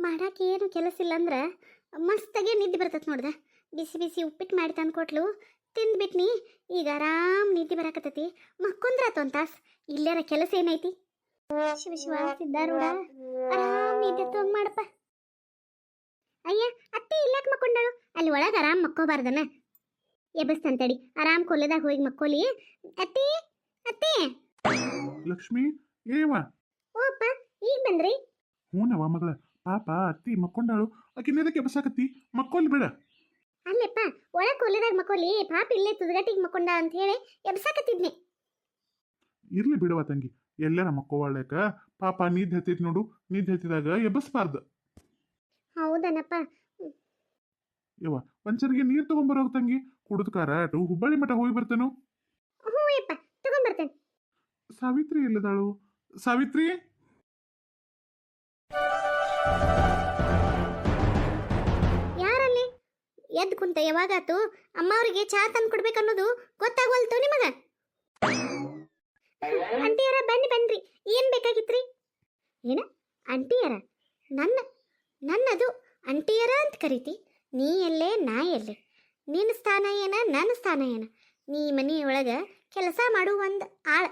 ಮಾಡಕ್ಕೆ ಏನು ಕೆಲಸ ಇಲ್ಲ ಅಂದ್ರೆ ಮಸ್ತಾಗೆ ನಿದ್ದೆ ಬರ್ತೈತೆ ನೋಡ್ದೆ. ಬಿಸಿ ಬಿಸಿ ಉಪ್ಪಿಟ್ಟು ಮಾಡಿ ತಂದು ಕೊಟ್ಲು, ತಿಂದ್ಬಿಟ್ನಿ. ಈಗ ಆರಾಮ್ ನಿದ್ದೆ ಬರಾಕತ್ತೈತಿ. ಮಕ್ಕೊಂದ್ರಾತು ಒಂದು ತಾಸು. ಇಲ್ಲಾರ ಕೆಲಸ ಏನೈತಿ? ಶಿವ ಶಿವ ಸಿದ್ಧಾರೂಢ, ಆರಾಮ್ ನಿದ್ದೆ ತೊಂಗ್ ಮಾಡಪ್ಪ. ಅಯ್ಯ ಅತ್ತೆ ಇಲ್ಲಾಕ ಮಕ್ಕೊಂಡಳು? ಅಲ್ಲಿ ಒಳಗೆ ಆರಾಮ್ ಮಕ್ಕೋಬಾರ್ದನ? ಎಬ್ಬಸ್ತಂತಡಿ, ಆರಾಮ್ ಕೊಲ್ಲದಾಗ ಹೋಗಿ ಮಕ್ಕೋಲಿ. ಅತ್ತೆ ಅತ್ತೆ. ಲಕ್ಷ್ಮಿ ಏವ? ಓ ಅಪ್ಪ, ಈಗ ಬಂದ್ರಿ? ಹೂನವ ಮಗಳ, ಪಾಪ ಅತ್ತಿ ಮಕ್ಕೊಂಡಾಳು. ಆಕಿನೇದಕ್ಕೆ ಬಸಾಕತ್ತಿ? ಮಕ್ಕೋಲ್ ಬಿಡ. ಅಲ್ಲಪ್ಪ, ಒಳಗೆ ಕೊಲ್ಲದಾಗ ಮಕ್ಕೋಲಿ, ಪಾಪ ಇಲ್ಲೇ ತುದಗಟ್ಟಿಗೆ ಮಕ್ಕೊಂಡ ಅಂತ ಹೇಳಿ ಎಬ್ಸಾಕತ್ತಿದ್ನಿ. ಇರ್ಲಿ ಬಿಡವ ತಂಗಿ, ಎಲ್ಲರ ಮಕ್ಕೋವಾಳ್ಯಾಕ. ಪಾಪ ನಿದ್ದೆ ಹತ್ತೈತಿ ನೋಡು, ನಿದ್ದೆ ಹತ್ತಿದಾಗ ಎಬ್ಬಸ್ಬಾರ್ದು. ಹೌದನಪ್ಪ. ಯವ್ವ, ಒಂಚರಿಗೆ ನೀರು ತಗೊಂಬರೋಗ ತಂಗಿ. ಕುಡಿದು ಕಾರಾಟು ಹುಬ್ಬಳ್ಳಿ ಮಠ ಹೋಗಿ ಬರ್ತೇನು? ಹ್ಞೂ ಯಪ್ಪ, ತಗೊಂಬರ್ತೇನೆ. ಸಾವಿತ್ರಿ ಎಲ್ಲದಾಳು? ಸಾವಿತ್ರಿ, ಯಾರಲ್ಲಿ? ಎದ್ದು ಕುಂತ ಯಾವಾಗಾತು? ಅಮ್ಮ ಅವ್ರಿಗೆ ಚಾ ತಂದು ಕೊಡ್ಬೇಕನ್ನೋದು ಗೊತ್ತಾಗವಲ್ತು ನಿಮಗ? ಅಂಟಿಯರ ಬನ್ರಿ, ಏನ್ ಬೇಕಾಗಿತ್ರಿ? ಏನ ಅಂಟಿಯರ? ನನ್ನದು ಅಂಟಿಯರ ಅಂತ ಕರಿತಿ? ನೀ ಎಲ್ಲೇ ನಾ ಎಲ್ಲೇ? ನಿನ್ನ ಸ್ಥಾನ ಏನ, ನನ್ನ ಸ್ಥಾನ ಏನ? ನೀ ಮನಿ ಒಳಗ ಕೆಲಸ ಮಾಡು ಒಂದು ಆಳ,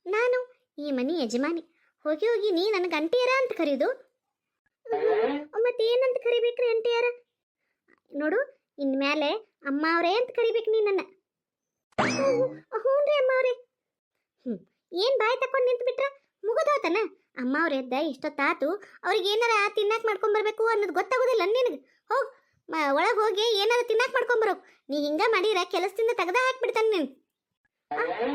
ನಾನು ಈ ಮನಿ ಯಜಮಾನಿ. ಹೋಗಿ ಹೋಗಿ ನೀ ನನಗೆ ಅಂಟಿಯರ ಅಂತ ಕರೀದು? ಮತ್ತೇನಂತ ಕರಿಬೇಕ್ರಿ ಅಂಟಿಯರ? ನೋಡು, ಇನ್ಮೇಲೆ ಅಮ್ಮ ಅವರೇ ಅಂತ ಕರಿಬೇಕು ನೀ ನನ್ನ. ಹ್ಞೂನ್ರಿ ಅಮ್ಮ ಅವ್ರೆ. ಏನ್ ಬಾಯಿ ತಕೊಂಡು ನಿಂತು ಬಿಟ್ರ? ಮುಗಿದೋತನ? ಅಮ್ಮ ಅವ್ರ ಎದ್ದ ಇಷ್ಟೊತ್ತಾತು, ಅವ್ರಿಗೆ ಏನಾರ ತಿನ್ನಾಕ್ ಮಾಡ್ಕೊಂಬರ್ಬೇಕು ಅನ್ನೋದು ಗೊತ್ತಾಗೋದಿಲ್ಲ ನಿನಗೆ? ಹೋಗ್ ಒಳಗೆ ಹೋಗಿ ಏನಾರ ತಿನ್ನಾಕ್ ಮಾಡ್ಕೊಂಬರೋ. ನೀ ಹಿಂಗ ಮಾಡಿರ ಕೆಲಸದಿಂದ ತೆಗ್ದ ಹಾಕ್ಬಿಡ್ತಾನೆ ನೀನು.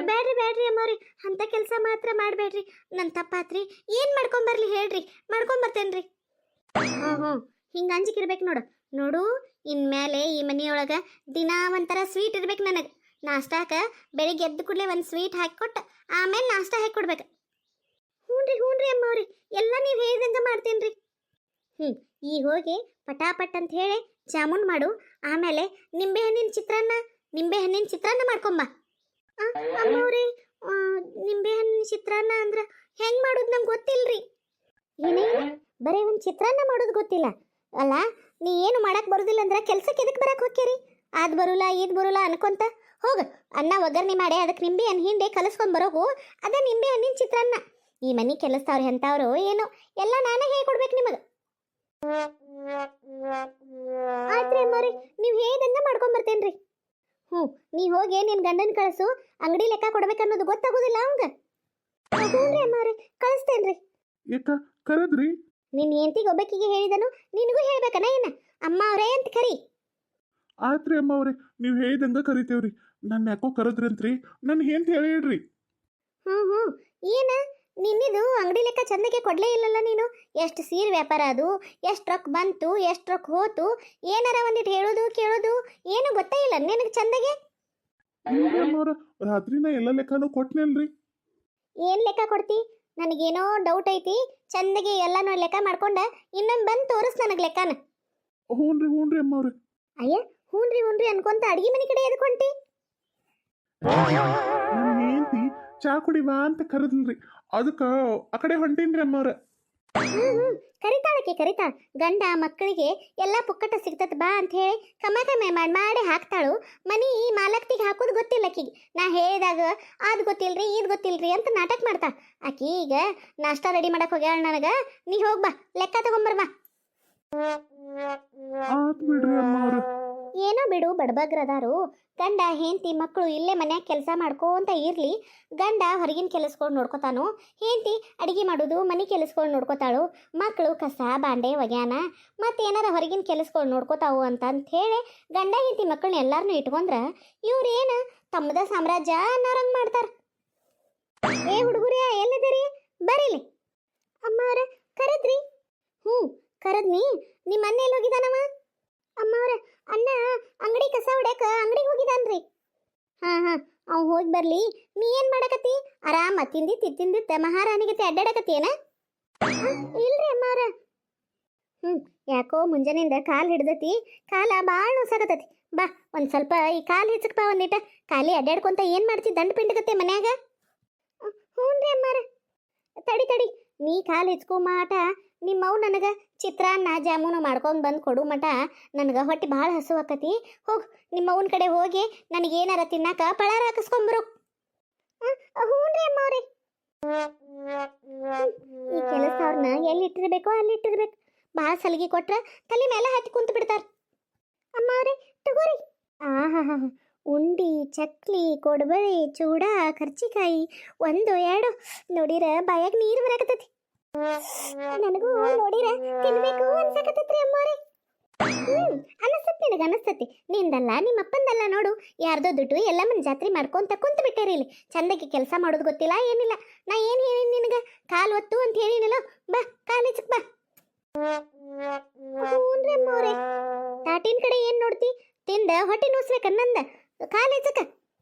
ಬ್ಯಾಡ್ರಿ ಅಮ್ಮವ್ರಿ, ಅಂತ ಕೆಲಸ ಮಾತ್ರ ಮಾಡಬೇಡ್ರಿ. ನನ್ನ ತಪ್ಪಾತ್ರಿ. ಏನು ಮಾಡ್ಕೊಂಬರ್ಲಿ ಹೇಳ್ರಿ, ಮಾಡ್ಕೊಂಬರ್ತೇನ್ರಿ. ಹ್ಞೂ ಹಿಂಗೆ ಅಂಜಿಕಿರ್ಬೇಕು ನೋಡು. ಇನ್ಮೇಲೆ ಈ ಮನೆಯೊಳಗೆ ದಿನಾ ಒಂಥರ ಸ್ವೀಟ್ ಇರ್ಬೇಕು ನನಗೆ. ನಾಷ್ಟಾಕ ಬೆಳಿಗ್ಗೆ ಎದ್ದು ಕೂಡಲೇ ಒಂದು ಸ್ವೀಟ್ ಹಾಕಿಕೊಟ್ಟು ಆಮೇಲೆ ನಾಷ್ಟ ಹಾಕಿಕೊಡ್ಬೇಕು. ಹ್ಞೂನ್ರಿ ಅಮ್ಮವ್ರಿ, ಎಲ್ಲ ನೀವು ಹೇಳಿದಂಗೆ ಮಾಡ್ತೇನ್ರಿ. ಈಗ ಹೋಗಿ ಪಟಾಪಟ್ ಅಂತ ಹೇಳಿ ಜಾಮೂನ್ ಮಾಡು. ಆಮೇಲೆ ನಿಂಬೆಹಣ್ಣಿನ ಚಿತ್ರಾನ್ನ ಮಾಡ್ಕೊಂಬ. ಅಮ್ಮವ್ರಿ, ನಿಂಬೆಹಣ್ಣಿನ ಚಿತ್ರಾನ್ನ ಅಂದ್ರೆ ಹೆಂಗೆ ಮಾಡೋದು ನಂಗೆ ಗೊತ್ತಿಲ್ರಿ. ಏನೇ ಬರೀ ಒಂದು ಚಿತ್ರಾನ್ನ ಮಾಡೋದು ಗೊತ್ತಿಲ್ಲ ಅಲ್ಲ? ನೀ ಏನು ಮಾಡಕ್ಕೆ ಬರೋದಿಲ್ಲ ಅಂದ್ರೆ ಕೆಲ್ಸಕ್ಕೆ ಎದಕ್ಕೆ ಬರಕ್ಕೆ ಹೋಗ್ಯಾರಿ? ಅದು ಬರೋಲ್ಲ ಇದು ಬರೋಲ್ಲ ಅನ್ಕೊಂತ ಹೋಗ. ಅನ್ನ ಒಗ್ಗರಣೆ ಮಾಡಿ ಅದಕ್ಕೆ ನಿಂಬೆ ಹಣ್ಣು ಹಿಂಡೆ ಕಲಸ್ಕೊಂಡು ಬರೋಗು, ಅದೇ ನಿಂಬೆ ಹಣ್ಣಿನ ಚಿತ್ರಾನ್ನ. ಈ ಮನೆ ಕೆಲಸದವ್ರು ಎಂಥವ್ರು ಏನೋ, ಎಲ್ಲ ನಾನೇ ಹೇಳ್ಕೊಡ್ಬೇಕು ನಿಮಗೆ. ಆಯ್ತ್ರಿ ಅಮ್ಮವ್ರಿ, ನೀವು ಹೇಳಿದಂಗೆ ಮಾಡ್ಕೊಂಬರ್ತೇನ್ರಿ. ನೀ ಹೋಗಿ ನಿನ್ನ ಗಂಡನ ಕಳಿಸು, ಅಂಗಡಿ ಲೆಕ್ಕ ಕೊಡ್ಬೇಕನ್ನೋದು ಗೊತ್ತಾಗೋದಿಲ್ಲ ಅವಂಗ. ಹ್ಞೂನ್ರಿ ಅಮ್ಮವ್ರಿ, ಕಳಿಸ್ತೇನ್ರಿ. ಏಕ ಕರದ್ರಿ? ನಿನ್ನ ಹೆಂಡತಿಗೆ ಒಬ್ಬಕಿಗೆ ಹೇಳಿದನು, ನಿನಗೂ ಹೇಳ್ಬೇಕನ ಏನ? ಅಮ್ಮ ಅವರೇ ಅಂತ ಕರಿ. ಆತ್ರಿ ಅಮ್ಮ ಅವ್ರೆ, ನೀವು ಹೇಳಿದಂಗ ಕರಿತೇವ್ರಿ. ನನ್ನ ಯಾಕೋ ಕರದ್ರಿ ಅಂತ್ರಿ, ನನ್ನ ಹೆಂತ ಹೇಳ್ರಿ. ಏನ ನಿನ್ನಿದು ಅಂಗಡಿ ಲೆಕ್ಕ ಚಂದಕ್ಕೆ ಕೊಡ್ಲೇ ಇಲ್ಲಲ್ಲ ನೀನು? ಎಷ್ಟು ಸೀರೆ ವ್ಯಾಪಾರ ಅದು, ಎಷ್ಟು ರೊಕ್ಕ ಬಂತು, ಎಷ್ಟು ರೊಕ್ಕ ಹೋತು, ಏನಾರ ಒಂದಿಟ್ಟು ಹೇಳೋದು ಕೇಳೋದು ಏನು ಗೊತ್ತೇ ಇಲ್ಲ ನಿನಗೆ ಚಂದಗೆ? ಅಮ್ಮವ್ರ, ರಾತ್ರಿನ ಎಲ್ಲ ಲೆಕ್ಕನೂ ಕೊಟ್ನಲ್ರಿ. ಏನು ಲೆಕ್ಕ ಕೊಡ್ತಿ? ನನಗೇನೋ ಡೌಟ್ ಐತಿ. ಚಂದಗೆ ಎಲ್ಲನೂ ಲೆಕ್ಕ ಮಾಡ್ಕೊಂಡ ಇನ್ನೊಂದು ಬಂದು ತೋರಿಸ್ ನನಗೆ ಲೆಕ್ಕನ. ಹ್ಞೂನ್ರಿ ಅಮ್ಮವ್ರೆ. ಅಯ್ಯ ಹ್ಞೂನ್ರಿ ಅನ್ಕೊಂತ ಅಡಿಗೆ ಮನೆ ಕಡೆ ಎದ್ಕೊಂಟಿ? ನನ್ನ ಹೆಂಡತಿ ಚಾ ಕುಡಿವಾ ಅಂತ ಕರದ್ಲ್ರಿ, ಅದಕ್ಕೆ ಆ ಕಡೆ ಹೊಂಟೇನ್ರಿ ಅಮ್ಮವ್ರ. ಕರಿತಾಳ. ಗಂಡ ಮಕ್ಕಳಿಗೆ ಎಲ್ಲ ಪುಕ್ಕಟ ಸಿಗ್ತತ್ ಬಾ ಅಂತ ಹೇಳಿ ಕಮ್ಮೆ ಮಾಡಿ ಹಾಕ್ತಾಳು. ಮನಿ ಮಾಲಕ್ತಿಗೆ ಹಾಕೋದು ಗೊತ್ತಿಲ್ಲ ಆಕಿಗೆ. ನಾ ಹೇಳಿದಾಗ ಅದು ಗೊತ್ತಿಲ್ರಿ ಇದು ಗೊತ್ತಿಲ್ರಿ ಅಂತ ನಾಟಕ ಮಾಡ್ತಾ. ಆಕಿ ಈಗ ನಾಷ್ಟ ರೆಡಿ ಮಾಡಕ್ ಹೋಗ್ಯಾಳ ನನಗ. ನೀ ಹೋಗ್ಬಾ, ಲೆಕ್ಕ ತಗೊಂಬರ್ಬಾ. ಆತ್ ಬಿಡ್ರಿ ಅಮ್ಮವ್ರ. ಏನೋ ಬಿಡು, ಬಡಬಗ್ರದಾರು. ಗಂಡ ಹೆಂಡತಿ ಮಕ್ಕಳು ಇಲ್ಲೇ ಮನ್ಯಾಗ ಕೆಲಸ ಮಾಡ್ಕೋಂತ ಇರ್ಲಿ. ಗಂಡ ಹೊರಗಿನ ಕೆಲಸಗಳು ನೋಡ್ಕೋತಾನು, ಹೆಂಡತಿ ಅಡಿಗೆ ಮಾಡೋದು ಮನೆ ಕೆಲಸಗಳು ನೋಡ್ಕೋತಾಳು, ಮಕ್ಕಳು ಕಸ ಬಾಂಡೆ ಒಗ್ಯಾನ ಮತ್ತೇನಾರ ಹೊರಗಿನ ಕೆಲಸಗಳು ನೋಡ್ಕೋತಾವು ಅಂತ ಹೇಳಿ ಗಂಡ ಹೆಂಡತಿ ಮಕ್ಕಳನ್ನ ಎಲ್ಲಾರನ್ನೂ ಇಟ್ಕೊಂಡ್ರ ಇವ್ರೇನು ತಮ್ಮದ ಸಾಮ್ರಾಜ್ಯ ಅನ್ನೋರಂಗೆ ಮಾಡ್ತಾರ. ಏ ಹುಡುಗರೇ, ಎಲ್ಲಿದ್ದೀರಿ? ಬರೀಲಿ. ಅಮ್ಮ ಅವ್ರ ಕರೆದ್ರಿ? ಕರದ್ನಿ. ನಿಮ್ಮ ಅಣ್ಣ ಎಲ್ಲಿ ಹೋಗಿದಾನವ? ಅಮ್ಮ ಅವ್ರ, ಅಣ್ಣ ಅಂಗಡಿ ಕಸ ಹೊಡ್ಯಾಕ ಅಂಗಡಿಗೆ ಹೋಗಿದಾನ್ರಿ. ಅವ್ ಹೋಗಿ ಬರ್ಲಿ. ನೀ ಏನ್ ಮಾಡಕತ್ತಿ? ಆರಾಮ ತಿಂದಿತ್ತ ಮಹಾರಾಣಿಗತಿ ಅಡ್ಡಾಡಕತ್ತೀನ? ಇಲ್ರಿ ಅಮ್ಮ ಅವ್ರ. ಯಾಕೋ ಮುಂಜಾನೆಯಿಂದ ಕಾಲು ಹಿಡ್ದತಿ, ಕಾಲ ಭಾಳ ನೋಸಾಕತ್ತತಿ. ಬಾ ಒಂದು ಸ್ವಲ್ಪ ಈ ಕಾಲು ಹೆಚ್ಚಕ್ ಬಾ, ಒಂದಿಟ ಖಾಲಿ ಅಡ್ಡಾಡ್ಕೊಂತ ಏನು ಮಾಡ್ತಿ? ದಂಡ ಪಿಂಡಕತ್ತೆ ಮನ್ಯಾಗ. ಹ್ಞೂನ್ರಿ ಅಮ್ಮಾರ. ತಡಿ ನೀ ಕಾಲು ಹೆಚ್ಕೊ ಮಾಟ ನಿಮ್ಮವು ನನಗೆ ಚಿತ್ರಾನ್ನ ಜಾಮೂನು ಮಾಡ್ಕೊಂಡು ಬಂದು ಕೊಡು ಮಟ ನನಗೆ ಹೊಟ್ಟೆ ಭಾಳ ಹಸು ಆಕತಿ. ಹೋಗಿ ನಿಮ್ಮವನ ಕಡೆ ಹೋಗಿ ನನಗೇನಾರ ತಿನ್ನಾಕ ಪಳಾರ ಹಾಕಿಸ್ಕೊಂಬರು. ಹ್ಞೂ ರೀ ಅಮ್ಮವ್ರಿ. ಈ ಕೆಲಸ ಅವ್ರನ್ನ ಎಲ್ಲಿ ಇಟ್ಟಿರ್ಬೇಕೋ ಅಲ್ಲಿ ಇಟ್ಟಿರ್ಬೇಕು. ಭಾಳ ಸಲಿಗೆ ಕೊಟ್ರೆ ತಲೆ ಮೇಲೆ ಹತ್ತಿ ಕುಂತು ಬಿಡ್ತಾರೆ. ಅಮ್ಮವ್ರಿ ತಗೋರಿ. ಆಹಾ, ಉಂಡಿ, ಚಕ್ಲಿ, ಕೊಡಬಳಿ, ಚೂಡ, ಕರ್ಚಿಕಾಯಿ 1 2 ನೋಡಿರ ಬಾಯಾಗ ನೀರು ಬರಾಕತ್ತೈತಿ. ನನಗೂ ನೋಡಿರ ತಿನ್ಬೇಕು ಅನ್ಸಕತ್ತೈತ್ರಿ ಅಮ್ಮವ್ರಿ. ಅನಸ್ತತಿ ನಿಂದಲ್ಲ ನಿಮ್ಮಪ್ಪಂದಲ್ಲ ನೋಡು. ಯಾರ್ದೋ ದುಡ್ಡು ಎಲ್ಲಮ್ಮನ ಜಾತ್ರೆ ಮಾಡ್ಕೊಂತ ಕುಂತ ಬಿಟ್ಟೇರಿ ಇಲ್ಲಿ. ಚಂದಕ್ಕೆ ಕೆಲಸ ಮಾಡೋದು ಗೊತ್ತಿಲ್ಲ ಏನಿಲ್ಲ. ನಾ ಏನು ಹೇಳೀನಿ ನಿನಗೆ? ಕಾಲು ಒತ್ತು ಅಂತ ಹೇಳಿನಲ್ಲ. ಬಾ ಕಾಲೇಜಕ್ಕೆ ಬಾ. ಹ್ಞೂನ್ರಿ ಅಮ್ಮವ್ರೆ. ತಾಟಿನ ಕಡೆ ಏನು ನೋಡ್ತಿ? ತಿಂದ ಹೊಟ್ಟೆ ನೋಸ್ಬೇಕನ್ನಂದ ಕಾಲೇಜಕ್ಕೆ.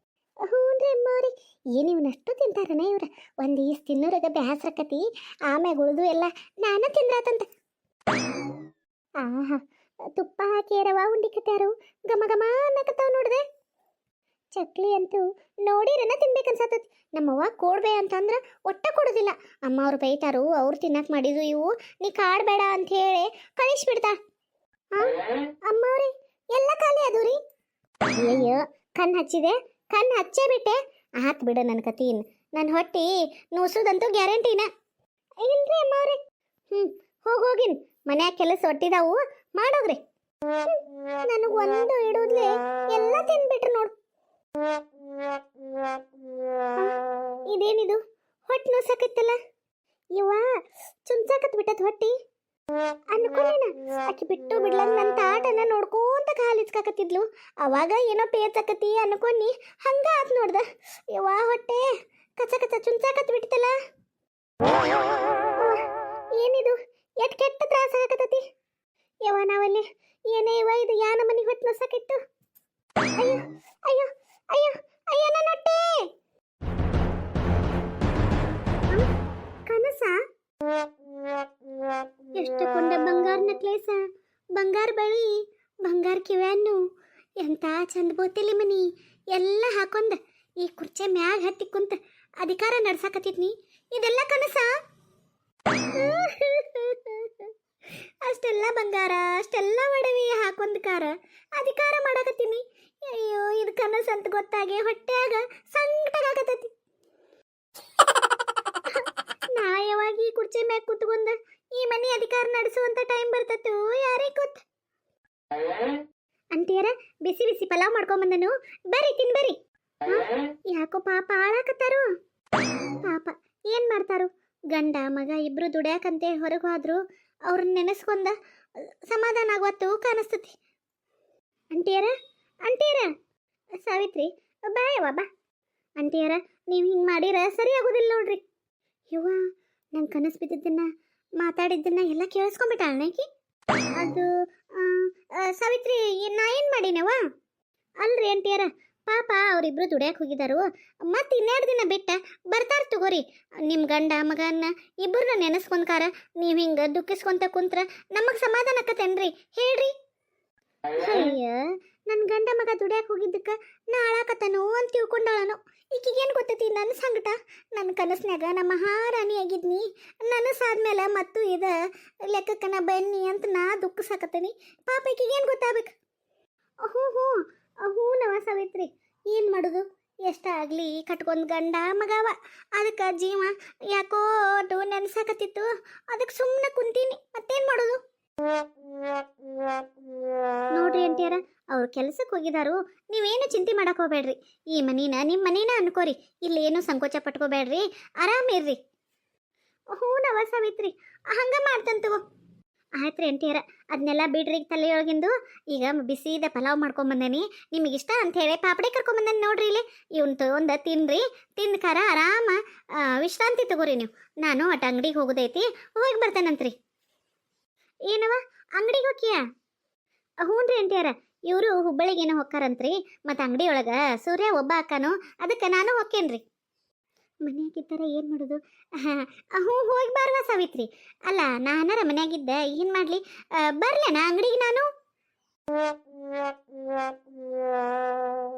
ಹ್ಞೂನ್ರಿ ಅಮ್ಮವ್ರಿ. ಏನು ಇವನಷ್ಟು ತಿಂತಾರನ ಇವ್ರ? ಒಂದು ಈಸ್ ತಿನ್ನೋರಾಗ ಬ್ಯಾಸ್ರಕತಿ. ಆಮ್ಯಾಗ ಉಳಿದು ಎಲ್ಲ ನಾನು ತಿಂದ್ರಾತಂತ. ಆಹಾ, ತುಪ್ಪ ಹಾಕಿ ರವಾ ಉಂಡಿ ಕಟ್ಯಾರು. ಘಮ ಘಮ ಅನ್ನಕತ್ತಾವ ನೋಡ್ದೆ. ಚಕ್ಲಿ ಅಂತೂ ನೋಡಿರನ ತಿನ್ಬೇಕನ್ಸತ್ತತಿ. ನಮ್ಮವ್ವ ಕೊಡ್ಬೇ ಅಂತಂದ್ರೆ ಒಟ್ಟ ಕೊಡೋದಿಲ್ಲ. ಅಮ್ಮ ಅವ್ರು ಬೈತಾರು, ಅವ್ರು ತಿನ್ನಕ್ಕೆ ಮಾಡಿದ್ದು ಇವು, ನೀ ಕಾಡ್ಬೇಡ ಅಂತ ಹೇಳಿ ಕಳಿಸ್ಬಿಡ್ತಾ. ಅಮ್ಮವ್ರಿ ಎಲ್ಲ ಖಾಲಿ ಅದು ರೀ. ಅಯ್ಯಯ್ಯೋ, ಕಣ್ಣು ಹಚ್ಚಿದೆ, ಕಣ್ಣು ಹಚ್ಚೇ ಬಿಟ್ಟೆ. ಆತ್ ಬಿಡ ನನ್ನ ಕತೀನ್. ನನ್ನ ಹೊಟ್ಟಿ ನೋಸೋದಂತೂ ಗ್ಯಾರಂಟಿನ. ಇಲ್ರಿ ಅಮ್ಮವ್ರಿ. ಹೋಗಿನ್ ಮನ್ಯಾಗ ಕೆಲಸ ಒಟ್ಟಿದಾವು ಮಾಡೋಗ್ರಿ. ನನಗೆ ಒಂದು ಇಡೋದ್ಲೆ ಎಲ್ಲ ತಿನ್ಬಿಟ್ರು ನೋಡು. ಇದೇನಿದು ಹೊಟ್ಟೆ ನೋಸಕತ್ತಲ್ಲ? ಇವ ಚುಂಚಾಕತ್ ಬಿಟ್ಟತ್ ಹೊಟ್ಟಿ ಅನ್ಕೊಂಡೇನ. ಆಕಿ ಬಿಟ್ಟು ಬಿಡ್ಲಂಗ ನನ್ನ ತಾಟನ ನೋಡ್ಕೊಂತ ಕಾಲಿಚ್ಕಾಕತ್ತಿದ್ಲು. ಅವಾಗ ಏನೋ ಪೇಚಕತಿ ಅನ್ಕೊಂಡಿ ಹಂಗ ಆತ್ ನೋಡ್ದ. ಇವ ಹೊಟ್ಟೆ ಕಚ ಕಚ ಚುಂಚಾಕತ್ ಬಿಡ್ತಲ್ಲ. ಏನಿದು ಎಟ್ ಕೆಟ್ಟ ತ್ರಾಸ ಆಗಕತ್ತತಿ. ಯವ್ವ ನಾವಲ್ಲಿ ಏನೇ ಇವ ಇದು ಯಾ ನಮ್ಮನಿ ಹೊಟ್ಟೆ ನೋಸಕಿತ್ತು. ಅಯ್ಯೋ ಅಯ್ಯೋ ಅಯ್ಯೋ ಅಯ್ಯೋ ನನ್ನ ಹೊಟ್ಟೆ. ಕನಸ? ಎಷ್ಟು ಕೊಂಡ ಬಂಗಾರ ನೆಕ್ಲೇಸ, ಬಂಗಾರ ಬಳಿ, ಬಂಗಾರ ಕಿವ್ಯಾನು, ಎಂತ ಚಂದ ಬೋತಿಲಿ ಮನಿ ಎಲ್ಲ ಹಾಕೊಂಡ ಈ ಕುರ್ಚೆ ಮ್ಯಾಗ ಹತ್ತಿ ಕುಂತ ಅಧಿಕಾರ ನಡ್ಸಾಕತ್ತಿದ್ನಿ. ಇದೆಲ್ಲ ಕನಸ? ಅಷ್ಟೆಲ್ಲ ಬಂಗಾರ, ಅಷ್ಟೆಲ್ಲ ಒಡವೆ ಹಾಕೊಂಡ್ ಅಧಿಕಾರ ಮಾಡಾಕತ್ತೀನಿ. ಅಯ್ಯೋ, ಇದು ಕನಸು ಅಂತ ಗೊತ್ತಾಗಿ ಹೊಟ್ಟೆಯಾಗ ಸಂಕಟಾಗತೈತಿ. ನಾ ಯಾವಾಗ ಈ ಕುರ್ಚಿ ಮ್ಯಾಗ ಕೂತ್ಕೊಂಡ ಈ ಮನೆ ಅಧಿಕಾರ ನಡೆಸುವಂತ ಟೈಮ್ ಬರ್ತೈತು ಯಾರಿಗೆ ಗೊತ್ತ. ಅಂತೀರ ಬಿಸಿ ಬಿಸಿ ಪಲಾವ್ ಮಾಡ್ಕೊಂಬಂದನು, ಬರ್ರಿ ತಿನ್ ಬರ್ರಿ. ಯಾಕೋ ಪಾಪ ಹಾಳಾಕತ್ತಾರು. ಪಾಪ ಏನ್ ಮಾಡ್ತಾರು? ಗಂಡ ಮಗ ಇಬ್ರು ದುಡ್ಯಾಕಂತೆ ಹೊರಗೆ ಹೋದ್ರು. ಅವ್ರನ್ನ ನೆನೆಸ್ಕೊಂಡ ಸಮಾಧಾನ ಆಗುವತ್ತು ಕಾಣಿಸ್ತತಿ. ಅಂಟಿಯರ ಅಂಟಿಯರ ಸಾವಿತ್ರಿ ಬಾಯವ್ವ ಬಾ. ಅಂಟಿಯರ ನೀವು ಹಿಂಗೆ ಮಾಡಿರ ಸರಿ ಆಗೋದಿಲ್ಲ ನೋಡ್ರಿ. ಯವ್ವ, ನಂಗೆ ಕನಸು ಬಿದ್ದಿದ್ದನ್ನ ಮಾತಾಡಿದ್ದನ್ನ ಎಲ್ಲ ಕೇಳಿಸ್ಕೊಂಡ್ಬಿಟ್ಟಾಳನೇಕಿ. ಅದು ಸಾವಿತ್ರಿ ನಾ ಏನು ಮಾಡಿನವ? ಅಲ್ರಿ ಅಂಟಿಯರ, ಪಾಪ ಅವರಿಬ್ರು ದುಡ್ಯಾಕೆ ಹೋಗಿದ್ದಾರು. ಮತ್ತೆ 2 ದಿನ ಬಿಟ್ಟ ಬರ್ತಾರ ತಗೋರಿ. ನಿಮ್ಮ ಗಂಡ ಮಗನ್ನ ಇಬ್ಬರನ್ನ ನೆನೆಸ್ಕೊಂಡ್ಕಾರ. ನೀವು ಹಿಂಗೆ ದುಃಖಿಸ್ಕೊಂತ ಕುಂತ್ರ ನಮಗೆ ಸಮಾಧಾನ ಆಕತ್ತೇನ್ರಿ ಹೇಳ್ರಿ? ಅಯ್ಯ, ನನ್ನ ಗಂಡ ಮಗ ದುಡ್ಯಾಕೆ ಹೋಗಿದ್ದಕ್ಕೆ ನಾ ಹಾಳಾಕತ್ತನೋ ಅಂತ ತಿಳ್ಕೊಂಡಾಳನೋ. ಈಕಿಗೇನು ಗೊತ್ತೈತಿ ನನ್ನ ಸಂಕಟ? ನನ್ನ ಕನಸ್ನ್ಯಾಗ ನಮ್ಮ ಮಹಾರಾಣಿ ಆಗಿದ್ನಿ. ನನಸಾದ್ಮೇಲೆ ಮತ್ತು ಇದು ಲೆಕ್ಕಕ್ಕನ ಬನ್ನಿ ಅಂತ ನಾ ದುಃಖಿಸಾಕತ್ತೀನಿ. ಪಾಪ ಈಕಿಗೇನು ಗೊತ್ತಾಗಬೇಕು? ಹ್ಞೂ ನವ ಸಾವಿತ್ರಿ, ಏನು ಮಾಡೋದು? ಎಷ್ಟಾಗಲಿ ಕಟ್ಕೊಂಡು ಗಂಡ ಮಗವ. ಅದಕ್ಕೆ ಜೀವ ಯಾಕೋ ನೆನ್ಸಾಕತ್ತಿತ್ತು. ಅದಕ್ಕೆ ಸುಮ್ಮನೆ ಕುಂತೀನಿ. ಮತ್ತೇನು ಮಾಡೋದು? ನೋಡ್ರಿ ಅಂಟಿಯಾರ, ಅವ್ರು ಕೆಲಸಕ್ಕೆ ಹೋಗಿದಾರು. ನೀವೇನು ಚಿಂತೆ ಮಾಡಕ್ಕೆ ಹೋಗ್ಬೇಡ್ರಿ. ಈ ಮನಿನ ನಿಮ್ಮ ಮನೇನ ಅನ್ಕೋರಿ. ಇಲ್ಲಿ ಏನು ಸಂಕೋಚ ಪಟ್ಕೋಬೇಡ್ರಿ, ಆರಾಮಿರ್ರಿ. ಹ್ಞೂ ನವ ಸಾವಿತ್ರಿ, ಹಂಗೆ ಮಾಡ್ತಂತ ತಗೋ. ಆಯ್ತು ರೀ ಅಂಟಿಯಾರ, ಅದನ್ನೆಲ್ಲ ಬಿಡ್ರಿ ತಲೆಯೊಳಗಿಂದು. ಈಗ ಬಿಸಿದ ಪಲಾವ್ ಮಾಡ್ಕೊಂಬಂದೇನಿ. ನಿಮಗಿಷ್ಟ ಅಂಥೇಳಿ ಪಾಪಡೆ ಕರ್ಕೊಂಬಂದೇನಿ ನೋಡ್ರಿ. ಇಲ್ಲಿ ಇವ್ನ ತೊಗೊಂಡು ತಿನ್ನಿರಿ. ತಿಂದ ಖಾರ ಆರಾಮ ವಿಶ್ರಾಂತಿ ತಗೋರಿ ನೀವು. ನಾನು ಒಟ್ಟು ಅಂಗಡಿಗೆ ಹೋಗೋದೈತಿ, ಹೋಗಿ ಬರ್ತೇನಂತ್ರಿ. ಏನವ ಅಂಗಡಿಗೆ ಹೋಗ್ಯಾ? ಹ್ಞೂ ರೀ ಅಂಟಿಯಾರ, ಇವರು ಹುಬ್ಬಳ್ಳಿಗೇನೋ ಹೊಕ್ಕಾರಂತ್ರಿ. ಮತ್ತು ಅಂಗಡಿ ಒಳಗೆ ಸೂರ್ಯ ಒಬ್ಬ ಅಕ್ಕನು, ಅದಕ್ಕೆ ನಾನು ಹೊಕ್ಕೇನ್ರಿ. ಮನೆಯಾಗಿದ್ದಾರ ಏನು ಮಾಡೋದು? ಹ್ಞೂ ಹೋಗಿ ಬಾರ್ವ ಸಾವಿತ್ರಿ. ಅಲ್ಲ ನಾನಾರ ಮನೆಯಾಗಿದ್ದೆ ಏನು ಮಾಡಲಿ? ಬರ್ಲೇನಾ ಅಂಗಡಿಗೆ ನಾನು?